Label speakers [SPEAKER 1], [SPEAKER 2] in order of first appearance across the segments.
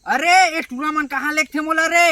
[SPEAKER 1] अरे ये टूर्नामेंट कहाँ लेक थे मोला रे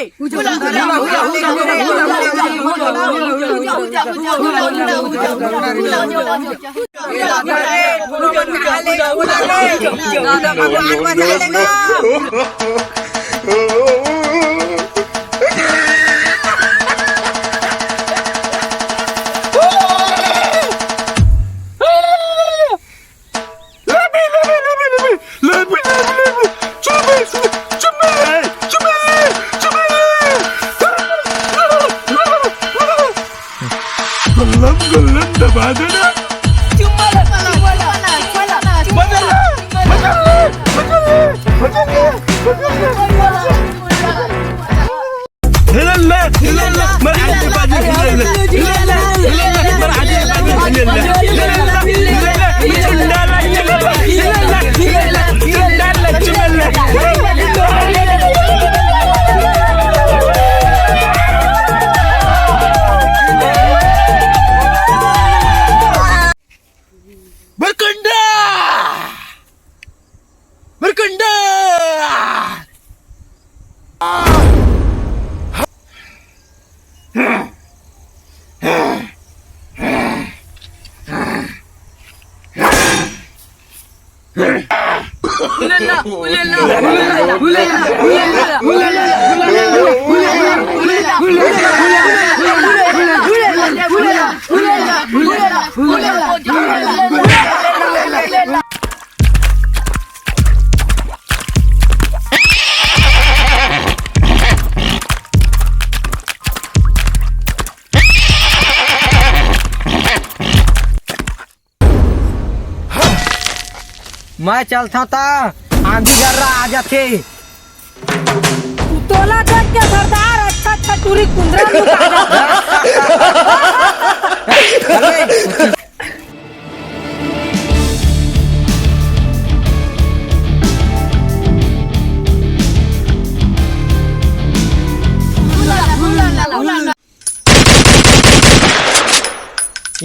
[SPEAKER 1] मैं चलता था आंधी जर्रा आ जाते
[SPEAKER 2] तोला देख के सरदार अच्छा अच्छा टूरी कुंदरा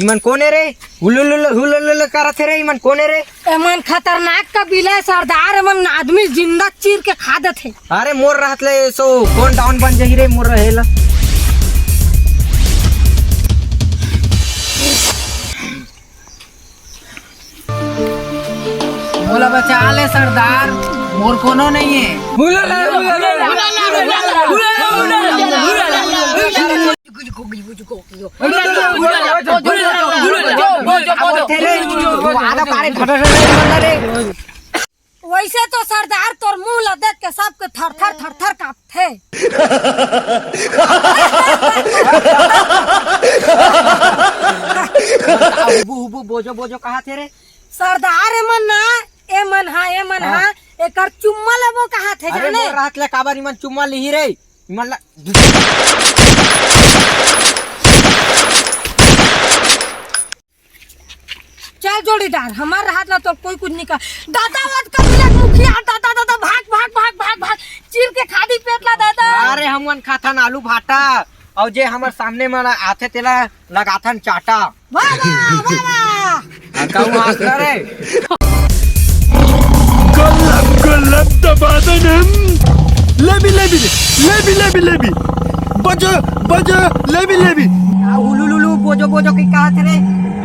[SPEAKER 1] इमन कोने रे हुलुलुलु करत रे इमन कोने रे
[SPEAKER 2] एमन खतरनाक कबीला है सरदार एमन आदमी जिंदा चीर के खा देथे
[SPEAKER 1] अरे मोर रहत ले सो कौन डाउन बन जही रे मोर रहेला बोला बचा ले सरदार मोर कोनो नहीं है
[SPEAKER 2] वैसे तो सरदार तोर मुंह ला देख के सबके थर थर कांपथे
[SPEAKER 1] बोझो बोझो कहा थे रे
[SPEAKER 2] सरदार एमन हा एकर चुम्मा लेबो कहा थे
[SPEAKER 1] अरे
[SPEAKER 2] जाने
[SPEAKER 1] मोर रात ले काबर इमन चुम्मा लिही रे इमन ला
[SPEAKER 2] चल जोड़ीदार हमार हाथ ला तो कोई कुछ नहीं कर दादा मत कबीला मुखिया दादा भाग चीर के खादी पेट ला दादा
[SPEAKER 1] अरे हमन खाथन आलू भाटा और जे हमर सामने में आथे तेला लगाथन चाटा
[SPEAKER 2] वाह
[SPEAKER 1] कहूं हाथ रे
[SPEAKER 3] गलत दबादन लेबी बजो लेबी
[SPEAKER 1] उलुलुलु बोझो की कहा थे रे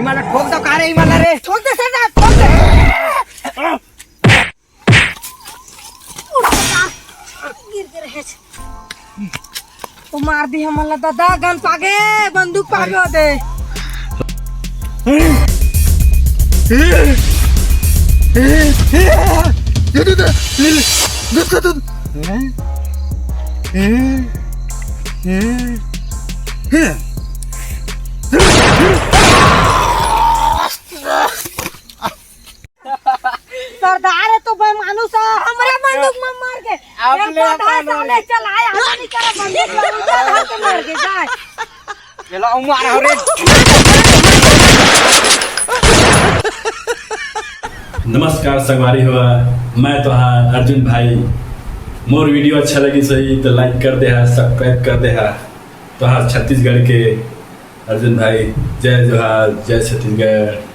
[SPEAKER 1] इमन ठोक दो का रे इमन रे
[SPEAKER 2] ठोक दे सरदार ठोक दे गिर के रहे तो मार दी हमला दादा गन पागे बंदूक पागे दे
[SPEAKER 1] ले
[SPEAKER 2] गधा साले चलाए हवा नहीं करे बंदूक लगा धर के मार के जाए
[SPEAKER 1] चला मार रे।
[SPEAKER 4] नमस्कार संगवारी हुआ, मैं तो हाँ अर्जुन भाई। मोर वीडियो अच्छा लगी सही तो लाइक कर दे, सब्सक्राइब कर दे। तो हाँ छत्तीसगढ़ के अर्जुन भाई, जय जोहार, जय छत्तीसगढ़।